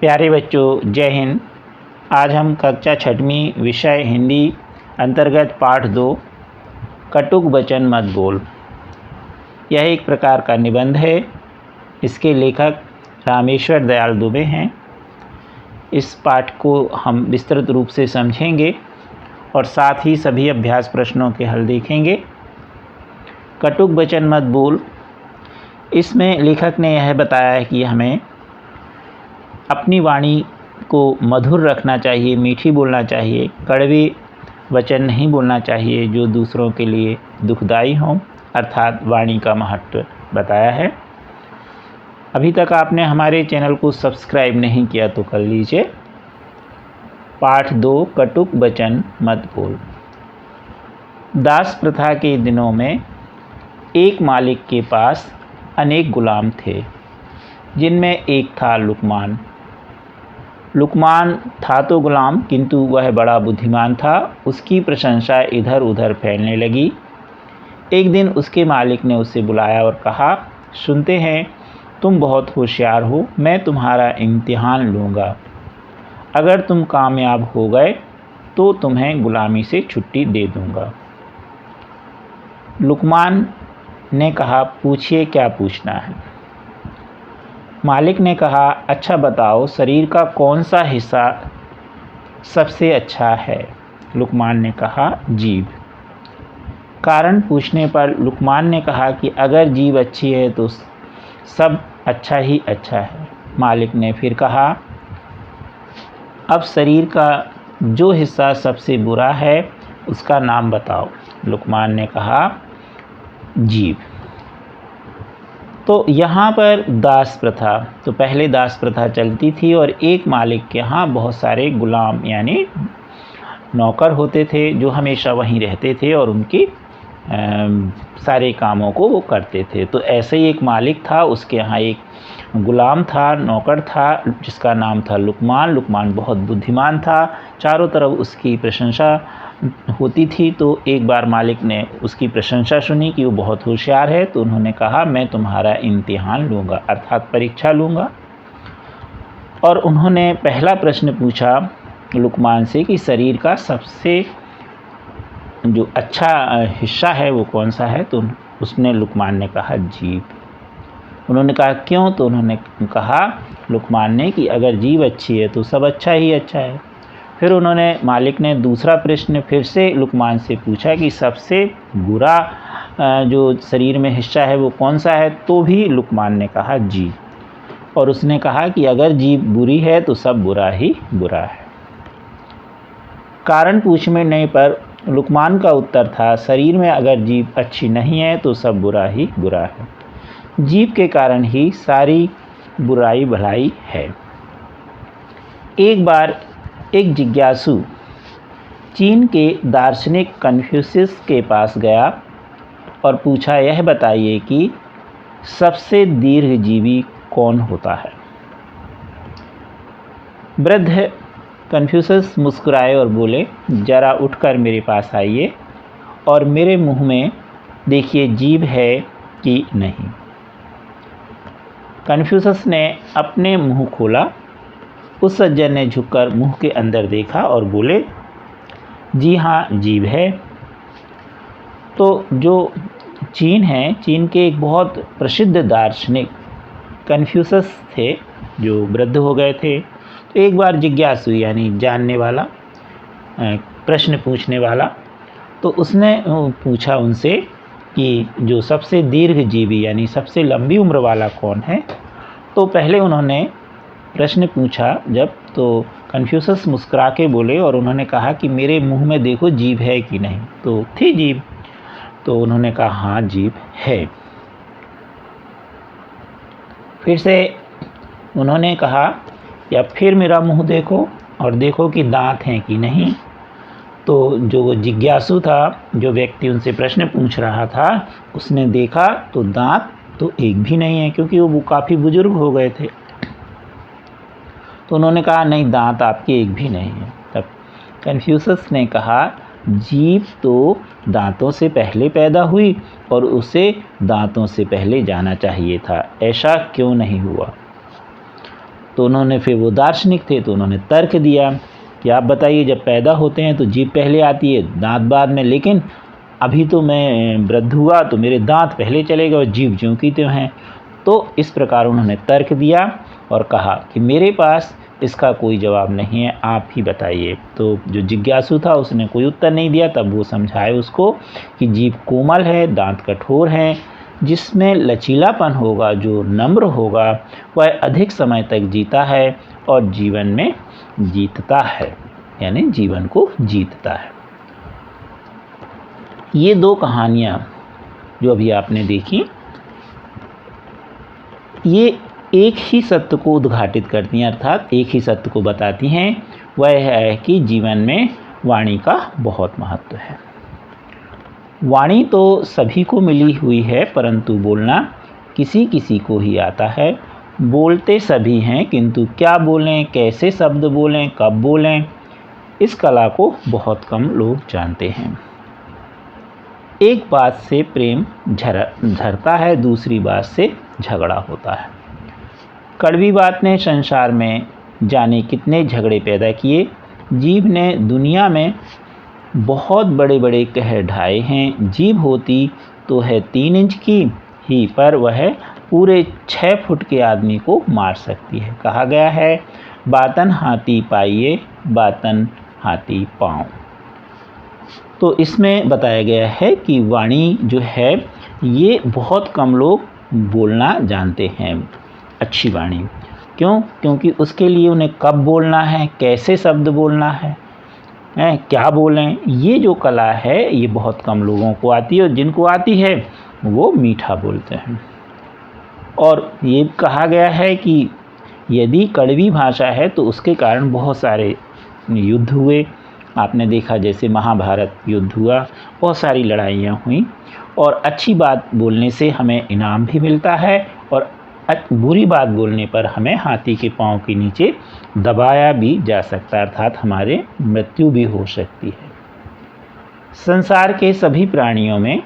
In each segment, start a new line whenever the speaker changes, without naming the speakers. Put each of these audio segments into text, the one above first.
प्यारे बच्चों, जय हिंद। आज हम कक्षा छठवीं विषय हिंदी अंतर्गत पाठ 2 कटुक वचन मत बोल, यह एक प्रकार का निबंध है। इसके लेखक रामेश्वर दयाल दुबे हैं। इस पाठ को हम विस्तृत रूप से समझेंगे और साथ ही सभी अभ्यास प्रश्नों के हल देखेंगे। कटुक वचन मत बोल, इसमें लेखक ने यह बताया है कि हमें अपनी वाणी को मधुर रखना चाहिए, मीठी बोलना चाहिए, कड़वे वचन नहीं बोलना चाहिए जो दूसरों के लिए दुखदाई हों, अर्थात वाणी का महत्व बताया है। अभी तक आपने हमारे चैनल को सब्सक्राइब नहीं किया तो कर लीजिए। पाठ 2 कटुक वचन मत बोल। दास प्रथा के दिनों में एक मालिक के पास अनेक गुलाम थे, जिनमें एक था लुकमान। लुकमान था तो गुलाम, किंतु वह बड़ा बुद्धिमान था। उसकी प्रशंसा इधर उधर फैलने लगी। एक दिन उसके मालिक ने उसे बुलाया और कहा, सुनते हैं तुम बहुत होशियार हो, मैं तुम्हारा इम्तिहान लूँगा। अगर तुम कामयाब हो गए तो तुम्हें गुलामी से छुट्टी दे दूँगा। लुकमान ने कहा, पूछिए क्या पूछना है। मालिक ने कहा, अच्छा बताओ, शरीर का कौन सा हिस्सा सबसे अच्छा है। लुकमान ने कहा, जीभ। कारण पूछने पर लुकमान ने कहा कि अगर जीभ अच्छी है तो सब अच्छा ही अच्छा है। मालिक ने फिर कहा, अब शरीर का जो हिस्सा सबसे बुरा है उसका नाम बताओ। लुकमान ने कहा, जीभ। तो यहाँ पर दास प्रथा, तो पहले दास प्रथा चलती थी और एक मालिक के यहाँ बहुत सारे गुलाम यानी नौकर होते थे जो हमेशा वहीं रहते थे और उनकी सारे कामों को वो करते थे। तो ऐसे ही एक मालिक था, उसके यहाँ एक गुलाम था, नौकर था, जिसका नाम था लुकमान। लुकमान बहुत बुद्धिमान था, चारों तरफ उसकी प्रशंसा होती थी। तो एक बार मालिक ने उसकी प्रशंसा सुनी कि वो बहुत होशियार है, तो उन्होंने कहा, मैं तुम्हारा इम्तिहान लूँगा, अर्थात परीक्षा लूँगा। और उन्होंने पहला प्रश्न पूछा लुकमान से कि शरीर का सबसे जो अच्छा हिस्सा है वो कौन सा है। तो उसने लुकमान ने कहा, जीभ। उन्होंने कहा, क्यों। तो उन्होंने कहा लुकमान ने कि अगर जीभ अच्छी है तो सब अच्छा ही अच्छा है। फिर उन्होंने मालिक ने दूसरा प्रश्न फिर से लुकमान से पूछा कि सबसे बुरा जो शरीर में हिस्सा है वो कौन सा है। तो भी लुकमान ने कहा, जीभ। और उसने कहा कि अगर जीभ बुरी है तो सब बुरा ही बुरा है। कारण पूछने पर लुकमान का उत्तर था, शरीर में अगर जीभ अच्छी नहीं है तो सब बुरा ही बुरा है। जीभ के कारण ही सारी बुराई भलाई है। एक बार एक जिज्ञासु चीन के दार्शनिक कन्फ्यूशियस के पास गया और पूछा, यह बताइए कि सबसे दीर्घजीवी कौन होता है। वृद्ध कन्फ्यूशियस मुस्कुराए और बोले, जरा उठकर मेरे पास आइए और मेरे मुंह में देखिए जीभ है कि नहीं। कन्फ्यूशियस ने अपने मुंह खोला। उस सज्जन ने झुककर मुंह के अंदर देखा और बोले, जी हाँ, जीभ है। तो जो चीन है, चीन के एक बहुत प्रसिद्ध दार्शनिक कन्फ्यूशियस थे जो वृद्ध हो गए थे। तो एक बार जिज्ञासु यानी जानने वाला, प्रश्न पूछने वाला, तो उसने पूछा उनसे कि जो सबसे दीर्घजीवी यानी सबसे लंबी उम्र वाला कौन है। तो पहले उन्होंने प्रश्न पूछा जब, तो कन्फ्यूशियस मुस्कुरा के बोले और उन्होंने कहा कि मेरे मुंह में देखो जीभ है कि नहीं। तो थी जीभ। तो उन्होंने कहा, हाँ, जीभ है। फिर से उन्होंने कहा, या फिर मेरा मुंह देखो और देखो कि दांत हैं कि नहीं। तो जो जिज्ञासु था, जो व्यक्ति उनसे प्रश्न पूछ रहा था, उसने देखा तो दांत तो एक भी नहीं है, क्योंकि वो काफ़ी बुजुर्ग हो गए थे। तो उन्होंने कहा, नहीं, दांत आपके एक भी नहीं है। तब कन्फ्यूशियस ने कहा, जीभ तो दांतों से पहले पैदा हुई और उसे दांतों से पहले जाना चाहिए था, ऐसा क्यों नहीं हुआ। तो उन्होंने फिर, वो दार्शनिक थे तो उन्होंने तर्क दिया कि आप बताइए, जब पैदा होते हैं तो जीभ पहले आती है, दांत बाद में, लेकिन अभी तो मैं वृद्ध हुआ तो मेरे दांत पहले चले गए और जीभ ज्यों की त्यों हैं। तो इस प्रकार उन्होंने तर्क दिया और कहा कि मेरे पास इसका कोई जवाब नहीं है, आप ही बताइए। तो जो जिज्ञासु था उसने कोई उत्तर नहीं दिया। तब वो समझाए उसको कि जीभ कोमल है, दांत कठोर हैं, जिसमें लचीलापन होगा, जो नम्र होगा, वह अधिक समय तक जीता है और जीवन में जीतता है, यानी जीवन को जीतता है। ये दो कहानियाँ जो अभी आपने देखी, ये एक ही सत्य को उद्घाटित करती हैं, अर्थात एक ही सत्य को बताती हैं। वह है कि जीवन में वाणी का बहुत महत्व है। वाणी तो सभी को मिली हुई है, परंतु बोलना किसी किसी को ही आता है। बोलते सभी हैं, किंतु क्या बोलें, कैसे शब्द बोलें, कब बोलें, इस कला को बहुत कम लोग जानते हैं। एक बात से प्रेम झरता है, दूसरी बात से झगड़ा होता है। कड़वी बात ने संसार में जाने कितने झगड़े पैदा किए। जीभ ने दुनिया में बहुत बड़े बड़े कहर ढाए हैं। जीभ होती तो है 3 इंच की ही, पर वह पूरे 6 फुट के आदमी को मार सकती है। कहा गया है, बातन हाथी पाइए, बातन हाथी पाँव। तो इसमें बताया गया है कि वाणी जो है ये बहुत कम लोग बोलना जानते हैं, अच्छी वाणी। क्यों? क्योंकि उसके लिए उन्हें कब बोलना है, कैसे शब्द बोलना है, क्या बोलें, ये जो कला है ये बहुत कम लोगों को आती है, और जिनको आती है वो मीठा बोलते हैं। और ये कहा गया है कि यदि कड़वी भाषा है तो उसके कारण बहुत सारे युद्ध हुए। आपने देखा जैसे महाभारत युद्ध हुआ, बहुत सारी लड़ाइयाँ हुई। और अच्छी बात बोलने से हमें इनाम भी मिलता है, और बुरी बात बोलने पर हमें हाथी के पाँव के नीचे दबाया भी जा सकता है, अर्थात हमारे मृत्यु भी हो सकती है। संसार के सभी प्राणियों में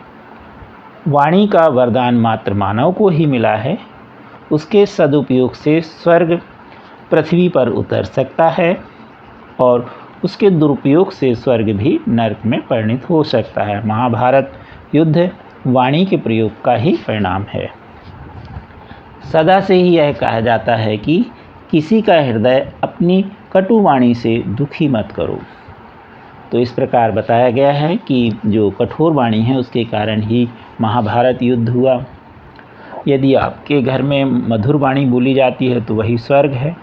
वाणी का वरदान मात्र मानव को ही मिला है। उसके सदुपयोग से स्वर्ग पृथ्वी पर उतर सकता है, और उसके दुरुपयोग से स्वर्ग भी नरक में परिणत हो सकता है। महाभारत युद्ध वाणी के प्रयोग का ही परिणाम है। सदा से ही यह कहा जाता है कि किसी का हृदय अपनी कटु वाणी से दुखी मत करो। तो इस प्रकार बताया गया है कि जो कठोर वाणी है उसके कारण ही महाभारत युद्ध हुआ। यदि आपके घर में मधुर वाणी बोली जाती है तो वही स्वर्ग है,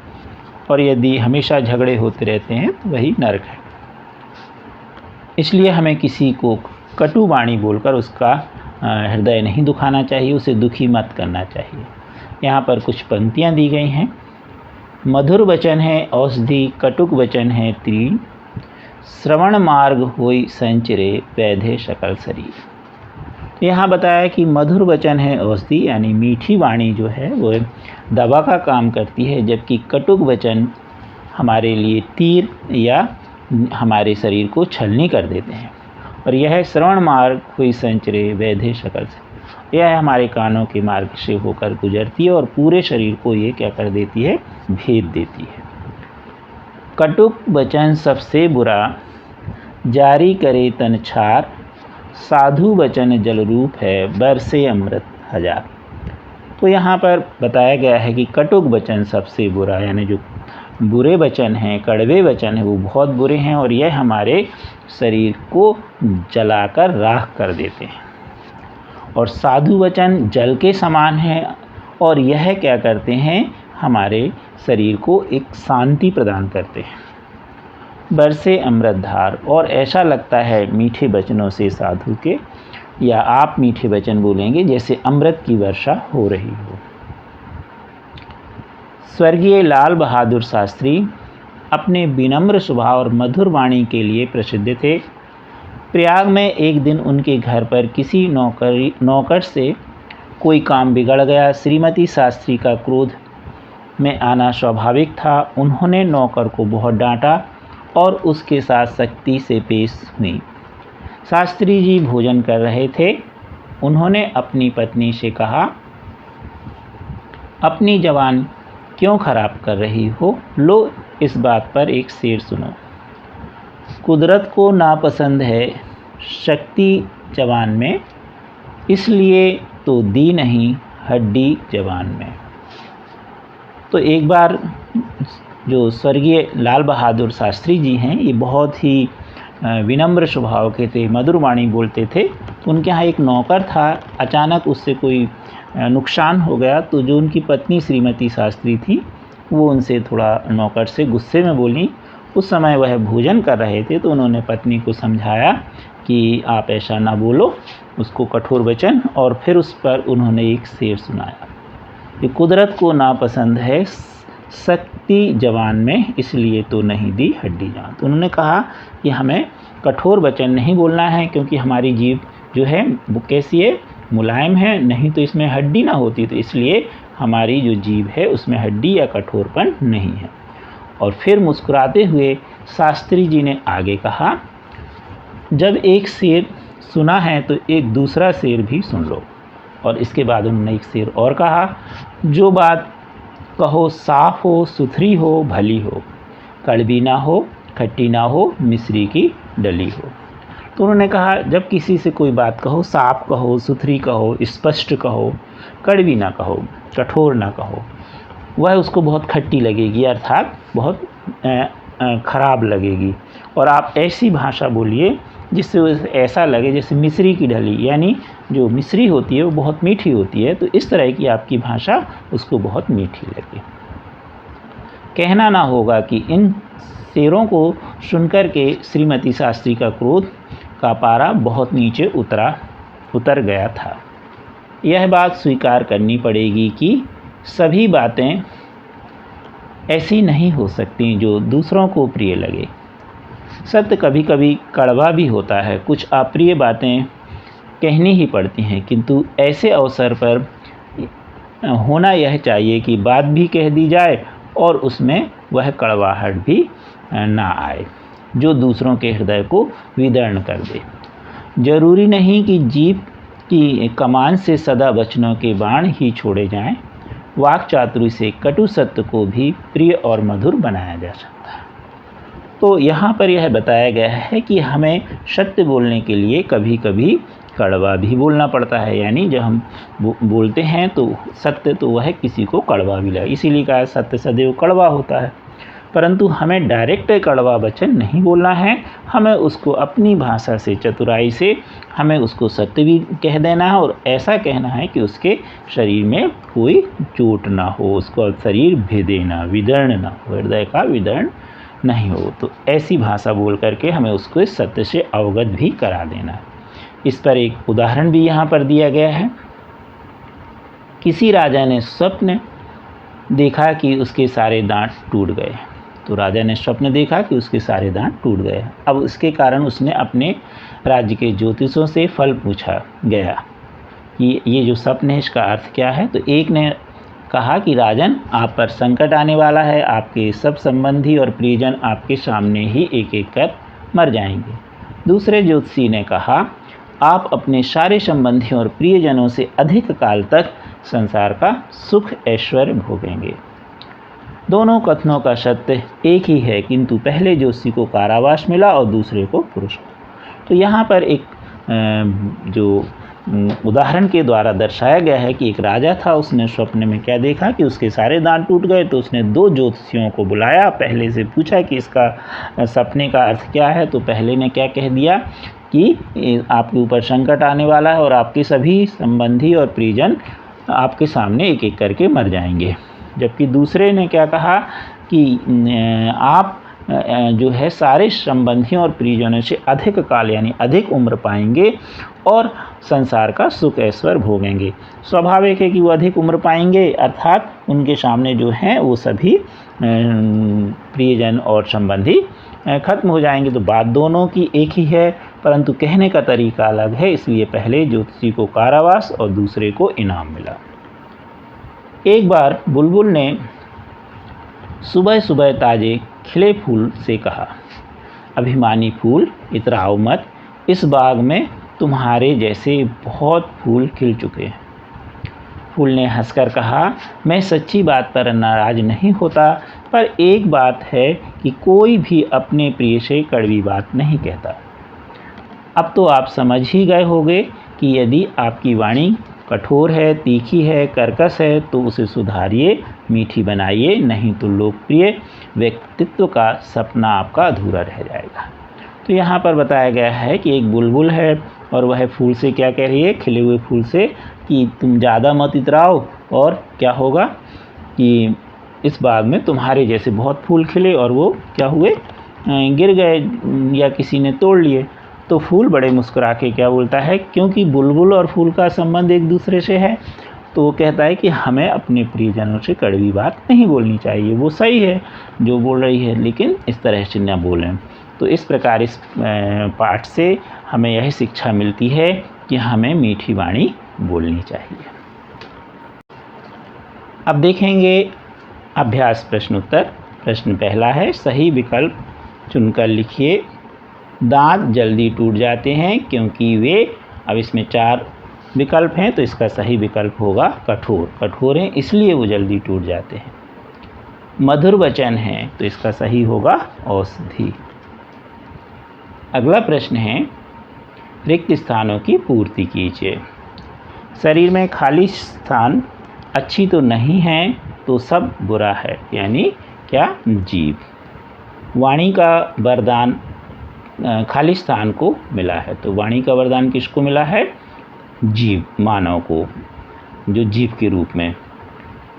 और यदि हमेशा झगड़े होते रहते हैं तो वही नरक है। इसलिए हमें किसी को कटु वाणी बोलकर उसका हृदय नहीं दुखाना चाहिए, उसे दुखी मत करना चाहिए। यहाँ पर कुछ पंक्तियाँ दी गई हैं। मधुर वचन है औषधि, कटुक वचन है तीर्ण, श्रवण मार्ग होई संचरे, वैधे सकल शरीर। यहाँ बताया कि मधुर वचन है औषधि, यानी मीठी वाणी जो है वो दवा का काम करती है, जबकि कटुक वचन हमारे लिए तीर या हमारे शरीर को छलनी कर देते हैं। और यह श्रवण मार्ग हुई संचरे, वैधे सकल शरीर, यह हमारे कानों के मार्ग से होकर गुजरती है और पूरे शरीर को ये क्या कर देती है, भेद देती है। कटुक वचन सबसे बुरा, जारी करे तन छार, साधु वचन जल रूप है, बरसे अमृत हजार। तो यहाँ पर बताया गया है कि कटुक वचन सबसे बुरा, यानी जो बुरे वचन हैं, कड़वे वचन हैं, वो बहुत बुरे हैं, और यह हमारे शरीर को जलाकर राख कर देते हैं। और साधु वचन जल के समान है, और यह क्या करते हैं, हमारे शरीर को एक शांति प्रदान करते हैं। बरसे अमृतधार, और ऐसा लगता है मीठे वचनों से साधु के, या आप मीठे वचन बोलेंगे जैसे अमृत की वर्षा हो रही हो। स्वर्गीय लाल बहादुर शास्त्री अपने विनम्र स्वभाव और मधुर वाणी के लिए प्रसिद्ध थे। प्रयाग में एक दिन उनके घर पर किसी नौकर से कोई काम बिगड़ गया। श्रीमती शास्त्री का क्रोध में आना स्वाभाविक था। उन्होंने नौकर को बहुत डांटा और उसके साथ सख्ती से पेश हुई। शास्त्री जी भोजन कर रहे थे। उन्होंने अपनी पत्नी से कहा, अपनी जवान क्यों खराब कर रही हो? लो इस बात पर एक शेर सुनो। कुदरत को नापसंद है शक्ति जवान में, इसलिए तो दी नहीं हड्डी जवान में। तो एक बार जो स्वर्गीय लाल बहादुर शास्त्री जी हैं, ये बहुत ही विनम्र स्वभाव के थे, मधुर वाणी बोलते थे। उनके यहाँ एक नौकर था, अचानक उससे कोई नुकसान हो गया तो जो उनकी पत्नी श्रीमती शास्त्री थी वो उनसे थोड़ा नौकर से गुस्से में बोली। उस समय वह भोजन कर रहे थे तो उन्होंने पत्नी को समझाया कि आप ऐसा ना बोलो, उसको कठोर वचन, और फिर उस पर उन्होंने एक शेर सुनाया कि कुदरत को नापसंद है शक्ति जवान में, इसलिए तो नहीं दी हड्डी जान। तो उन्होंने कहा कि हमें कठोर वचन नहीं बोलना है, क्योंकि हमारी जीभ जो है वो कैसी है, मुलायम है, नहीं तो इसमें हड्डी ना होती, तो इसलिए हमारी जो जीभ है उसमें हड्डी या कठोरपन नहीं है। और फिर मुस्कुराते हुए शास्त्री जी ने आगे कहा, जब एक शेर सुना है तो एक दूसरा शेर भी सुन लो। और इसके बाद उन्होंने एक शेर और कहा, जो बात कहो साफ हो, सुथरी हो, भली हो, कड़वी ना हो, खट्टी ना हो, मिश्री की डली हो। तो उन्होंने कहा, जब किसी से कोई बात कहो, साफ कहो, सुथरी कहो, स्पष्ट कहो, कड़वी ना कहो, कठोर ना कहो, वह उसको बहुत खट्टी लगेगी, अर्थात बहुत खराब लगेगी। और आप ऐसी भाषा बोलिए जिससे ऐसा लगे जैसे मिश्री की ढली, यानी जो मिश्री होती है वो बहुत मीठी होती है, तो इस तरह की आपकी भाषा उसको बहुत मीठी लगे। कहना ना होगा कि इन शेरों को सुनकर के श्रीमती शास्त्री का क्रोध का पारा बहुत नीचे उतर गया था। यह बात स्वीकार करनी पड़ेगी कि सभी बातें ऐसी नहीं हो सकती जो दूसरों को प्रिय लगे। सत्य कभी कभी कड़वा भी होता है, कुछ अप्रिय बातें कहनी ही पड़ती हैं, किंतु ऐसे अवसर पर होना यह चाहिए कि बात भी कह दी जाए और उसमें वह कड़वाहट भी ना आए जो दूसरों के हृदय को विदीर्ण कर दे। जरूरी नहीं कि जीभ की कमान से सदा वचनों के बाण ही छोड़े जाएं, वाक चातुरी से कटु सत्य को भी प्रिय और मधुर बनाया जा सकता है। तो यहाँ पर यह बताया गया है कि हमें सत्य बोलने के लिए कभी कभी कड़वा भी बोलना पड़ता है, यानी जब हम बोलते हैं तो सत्य तो वह किसी को कड़वा भी लगे, इसीलिए कहा सत्य सदैव कड़वा होता है। परंतु हमें डायरेक्ट कड़वा वचन नहीं बोलना है, हमें उसको अपनी भाषा से, चतुराई से हमें उसको सत्य भी कह देना है, और ऐसा कहना है कि उसके शरीर में कोई चोट ना हो, उसको शरीर भेदे ना, विदीर्ण ना हो, हृदय का विदीर्ण नहीं हो। तो ऐसी भाषा बोल करके हमें उसको सत्य से अवगत भी करा देना है। इस पर एक उदाहरण भी यहाँ पर दिया गया है। किसी राजा ने स्वप्न देखा कि उसके सारे दांत टूट गए। तो राजा ने स्वप्न देखा कि उसके सारे दांत टूट गए। अब इसके कारण उसने अपने राज्य के ज्योतिषों से फल पूछा गया कि ये जो स्वप्न है इसका अर्थ क्या है। तो एक ने कहा कि राजन, आप पर संकट आने वाला है, आपके सब संबंधी और प्रियजन आपके सामने ही एक एक कर मर जाएंगे। दूसरे ज्योतिषी ने कहा, आप अपने सारे संबंधियों और प्रियजनों से अधिक काल तक संसार का सुख ऐश्वर्य भोगेंगे। दोनों कथनों का सत्य एक ही है, किंतु पहले ज्योतिषी को कारावास मिला और दूसरे को पुरस्कार। तो यहाँ पर एक जो उदाहरण के द्वारा दर्शाया गया है कि एक राजा था, उसने स्वप्न में क्या देखा कि उसके सारे दांत टूट गए। तो उसने दो ज्योतिषियों को बुलाया, पहले से पूछा कि इसका सपने का अर्थ क्या है। तो पहले ने क्या कह दिया कि आपके ऊपर संकट आने वाला है और आपके सभी संबंधी और परिजन आपके सामने एक एक करके मर जाएंगे। जबकि दूसरे ने क्या कहा कि आप जो है सारे संबंधियों और परिजनों से अधिक काल यानी अधिक उम्र पाएंगे और संसार का सुख ऐश्वर्य भोगेंगे। स्वाभाविक है कि वो अधिक उम्र पाएंगे, अर्थात उनके सामने जो हैं वो सभी प्रियजन और संबंधी खत्म हो जाएंगे। तो बात दोनों की एक ही है, परंतु कहने का तरीका अलग है। इसलिए पहले ज्योतिषी को कारावास और दूसरे को इनाम मिला। एक बार बुलबुल ने सुबह सुबह ताजे खिले फूल से कहा, अभिमानी फूल, इतराओ मत, इस बाग में तुम्हारे जैसे बहुत फूल खिल चुके हैं। फूल ने हंसकर कहा, मैं सच्ची बात पर नाराज नहीं होता, पर एक बात है कि कोई भी अपने प्रिय से कड़वी बात नहीं कहता। अब तो आप समझ ही गए होंगे कि यदि आपकी वाणी कठोर है, तीखी है, कर्कश है तो उसे सुधारिए, मीठी बनाइए, नहीं तो लोकप्रिय व्यक्तित्व का सपना आपका अधूरा रह जाएगा। तो यहाँ पर बताया गया है कि एक बुलबुल है और वह फूल से क्या कह रही है, खिले हुए फूल से, कि तुम ज़्यादा मत इतराओ और क्या होगा कि इस बाग में तुम्हारे जैसे बहुत फूल खिले और वो क्या हुए, गिर गए या किसी ने तोड़ लिए। तो फूल बड़े मुस्कुरा के क्या बोलता है, क्योंकि बुलबुल और फूल का संबंध एक दूसरे से है, तो वो कहता है कि हमें अपने प्रियजनों से कड़वी बात नहीं बोलनी चाहिए। वो सही है जो बोल रही है, लेकिन इस तरह से न बोलें। तो इस प्रकार इस पाठ से हमें यह शिक्षा मिलती है कि हमें मीठी वाणी बोलनी चाहिए। अब देखेंगे अभ्यास प्रश्नोत्तर। प्रश्न पहला है, सही विकल्प चुनकर लिखिए। दांत जल्दी टूट जाते हैं क्योंकि वे, अब इसमें 4 विकल्प हैं तो इसका सही विकल्प होगा कठोर। कठोर हैं इसलिए वो जल्दी टूट जाते हैं। मधुर वचन है तो इसका सही होगा औषधि। अगला प्रश्न है, रिक्त स्थानों की पूर्ति कीजिए। शरीर में खाली स्थान अच्छी तो नहीं है तो सब बुरा है, यानी क्या, जीभ। वाणी का वरदान खाली स्थान को मिला है, तो वाणी का वरदान किसको मिला है, जीव, मानव को, जो जीव के रूप में।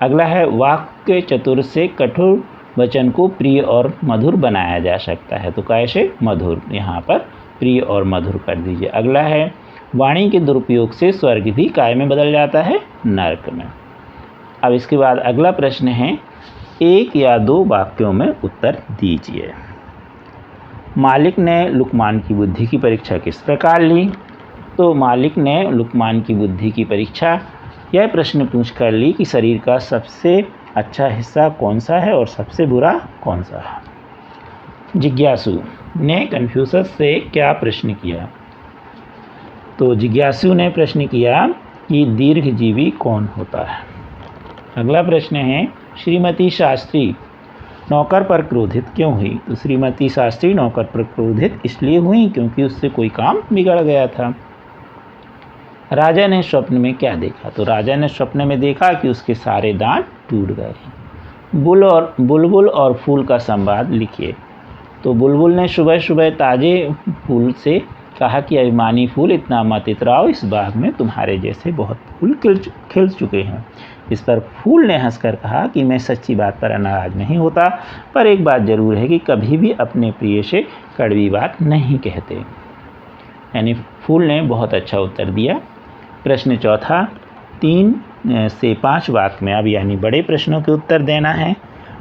अगला है, वाक्य चतुर से कठोर वचन को प्रिय और मधुर बनाया जा सकता है, तो कैसे, मधुर, यहाँ पर प्रिय और मधुर कर दीजिए। अगला है, वाणी के दुरुपयोग से स्वर्ग भी काय में बदल जाता है, नरक में। अब इसके बाद अगला प्रश्न है, 1 या 2 वाक्यों में उत्तर दीजिए। मालिक ने लुकमान की बुद्धि की परीक्षा किस प्रकार ली। तो मालिक ने लुकमान की बुद्धि की परीक्षा यह प्रश्न पूछ कर ली कि शरीर का सबसे अच्छा हिस्सा कौन सा है और सबसे बुरा कौन सा है। जिज्ञासु ने कन्फ्यूशस से क्या प्रश्न किया। तो जिज्ञासु ने प्रश्न किया कि दीर्घजीवी कौन होता है। अगला प्रश्न है, श्रीमती शास्त्री नौकर पर क्रोधित क्यों हुई। तो श्रीमती शास्त्री नौकर पर क्रोधित इसलिए हुई क्योंकि उससे कोई काम बिगड़ गया था। राजा ने स्वप्न में क्या देखा। तो राजा ने स्वप्न में देखा कि उसके सारे दांत टूट गए। बुलबुल और फूल का संवाद लिखिए। तो बुलबुल ने सुबह सुबह ताजे फूल से कहा कि अभिमानी फूल, इतना मत इतराओ, इस बाग में तुम्हारे जैसे बहुत फूल खिल चुके हैं। इस पर फूल ने हंसकर कहा कि मैं सच्ची बात पर नाराज नहीं होता, पर एक बात जरूर है कि कभी भी अपने प्रिय से कड़वी बात नहीं कहते। यानी फूल ने बहुत अच्छा उत्तर दिया। प्रश्न चौथा, 3 से 5 वाक्य में, अब यानी बड़े प्रश्नों के उत्तर देना है।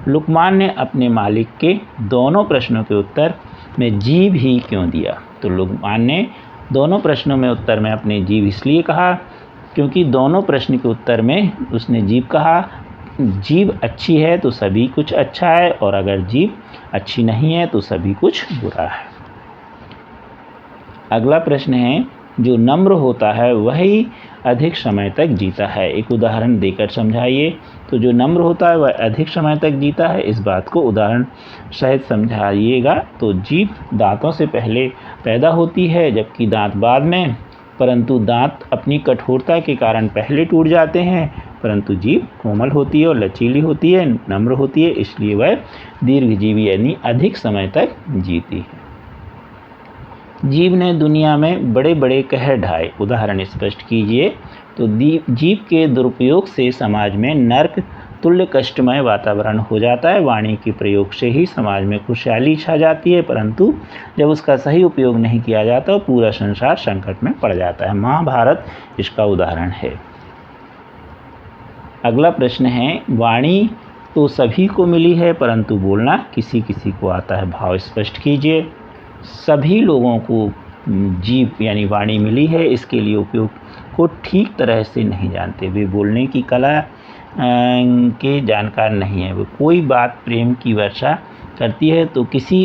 लुकमान ने अपने मालिक के दोनों प्रश्नों के उत्तर में जीभ ही क्यों दिया। तो लुकमान ने दोनों प्रश्नों में उत्तर में अपने जीभ इसलिए कहा क्योंकि दोनों प्रश्न के उत्तर में उसने जीभ कहा। जीभ अच्छी है तो सभी कुछ अच्छा है, और अगर जीभ अच्छी नहीं है तो सभी कुछ बुरा है। अगला प्रश्न है, जो नम्र होता है वही अधिक समय तक जीता है। एक उदाहरण देकर समझाइए। तो जो नम्र होता है वह अधिक समय तक जीता है, इस बात को उदाहरण सहित समझाइएगा। तो जीभ दांतों से पहले पैदा होती है जबकि दांत बाद में, परंतु दांत अपनी कठोरता के कारण पहले टूट जाते हैं, परंतु जीभ कोमल होती है और लचीली होती है, नम्र होती है, इसलिए वह दीर्घजीवी यानी अधिक समय तक जीती है। जीभ ने दुनिया में बड़े बड़े कहर ढाए, उदाहरण स्पष्ट कीजिए। तो जीभ के दुरुपयोग से समाज में नरक तुल्य कष्टमय वातावरण हो जाता है। वाणी के प्रयोग से ही समाज में खुशहाली छा जाती है, परंतु जब उसका सही उपयोग नहीं किया जाता तो पूरा संसार संकट में पड़ जाता है। महाभारत इसका उदाहरण है। अगला प्रश्न है, वाणी तो सभी को मिली है परंतु बोलना किसी किसी को आता है। भाव स्पष्ट कीजिए। सभी लोगों को जीभ यानी वाणी मिली है, इसके लिए उपयोग को ठीक तरह से नहीं जानते। वे बोलने की कला के जानकार नहीं है। वो कोई बात प्रेम की वर्षा करती है तो किसी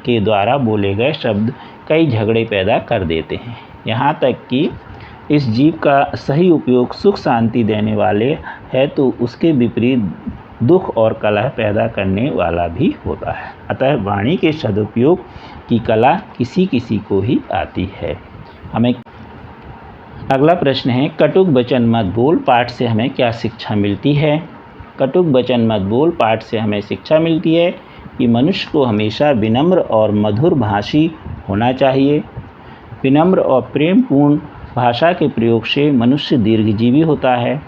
के द्वारा बोले गए शब्द कई झगड़े पैदा कर देते हैं। यहाँ तक कि इस जीव का सही उपयोग सुख शांति देने वाले है तो उसके विपरीत दुख और कलह पैदा करने वाला भी होता है। अतः वाणी के सदुपयोग की कला किसी किसी को ही आती है। हमें अगला प्रश्न है, कटुक वचन मत बोल पाठ से हमें क्या शिक्षा मिलती है। कटुक वचन मत बोल पाठ से हमें शिक्षा मिलती है कि मनुष्य को हमेशा विनम्र और मधुर भाषी होना चाहिए। विनम्र और प्रेमपूर्ण भाषा के प्रयोग से मनुष्य दीर्घजीवी होता है।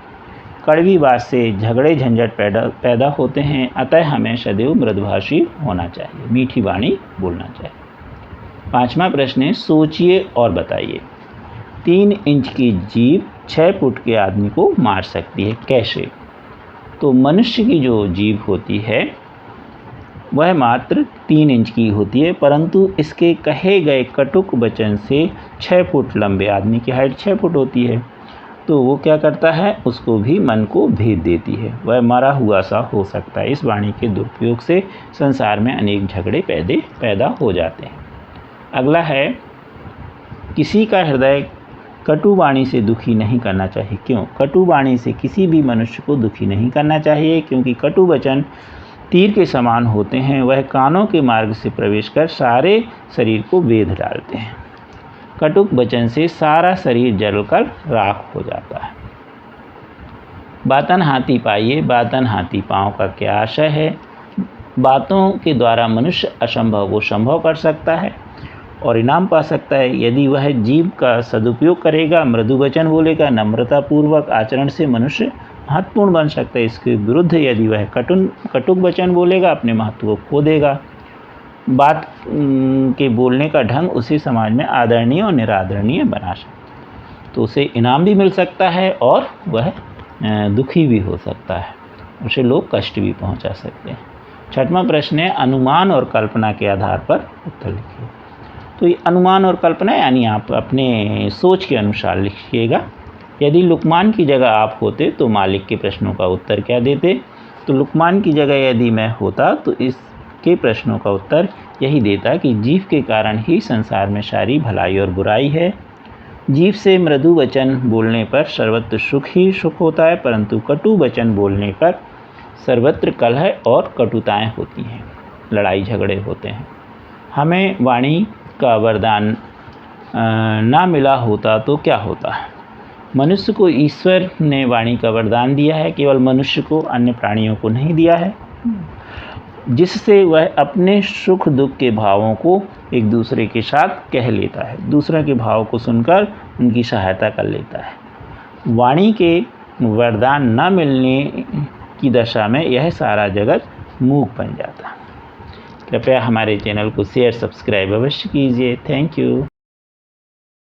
कड़वी बात से झगड़े झंझट पैदा होते हैं। अतः हमें सदैव मृदुभाषी होना चाहिए, मीठी वाणी बोलना चाहिए। 5वां प्रश्न है, सोचिए और बताइए। 3 इंच की जीभ 6 फुट के आदमी को मार सकती है, कैसे? तो मनुष्य की जो जीभ होती है वह मात्र 3 इंच की होती है, परंतु इसके कहे गए कटुक वचन से 6 फुट लंबे आदमी की हाइट 6 फुट होती है। तो वो क्या करता है, उसको भी मन को भेद देती है, वह मरा हुआ सा हो सकता है। इस वाणी के दुरुपयोग से संसार में अनेक झगड़े पैदा हो जाते हैं। अगला है, किसी का हृदय कटु वाणी से दुखी नहीं करना चाहिए, क्यों? कटु वाणी से किसी भी मनुष्य को दुखी नहीं करना चाहिए, क्योंकि कटु वचन तीर के समान होते हैं। वह कानों के मार्ग से प्रवेश कर सारे शरीर को वेध डालते हैं। कटुक वचन से सारा शरीर जलकर राख हो जाता है। बातन हाथी पाइए, बातन हाथी पाँव का क्या आशय है? बातों के द्वारा मनुष्य असंभव को संभव कर सकता है और इनाम पा सकता है। यदि वह जीभ का सदुपयोग करेगा, मृदु वचन बोलेगा, नम्रतापूर्वक आचरण से मनुष्य महत्वपूर्ण बन सकता है। इसके विरुद्ध यदि वह कटुक वचन बोलेगा, अपने महत्व को खो देगा। बात के बोलने का ढंग उसे समाज में आदरणीय और निरादरणीय बना सकता है। तो उसे इनाम भी मिल सकता है और वह दुखी भी हो सकता है, उसे लोग कष्ट भी पहुंचा सकते हैं। 6वां प्रश्न है, अनुमान और कल्पना के आधार पर उत्तर लिखिए। तो ये अनुमान और कल्पना यानी आप अपने सोच के अनुसार लिखिएगा। यदि लुकमान की जगह आप होते तो मालिक के प्रश्नों का उत्तर क्या देते? तो लुकमान की जगह यदि मैं होता तो इसके प्रश्नों का उत्तर यही देता कि जीव के कारण ही संसार में सारी भलाई और बुराई है। जीव से मृदु वचन बोलने पर सर्वत्र सुख ही सुख होता है, परंतु कटु वचन बोलने पर सर्वत्र कलह और कटुताएं होती हैं, लड़ाई झगड़े होते हैं। हमें वाणी का वरदान ना मिला होता तो क्या होता? मनुष्य को ईश्वर ने वाणी का वरदान दिया है, केवल मनुष्य को, अन्य प्राणियों को नहीं दिया है, जिससे वह अपने सुख दुख के भावों को एक दूसरे के साथ कह लेता है, दूसरों के भाव को सुनकर उनकी सहायता कर लेता है। वाणी के वरदान न मिलने की दशा में यह सारा जगत मूक बन जाता। कृपया हमारे चैनल को शेयर सब्सक्राइब अवश्य कीजिए। Thank you.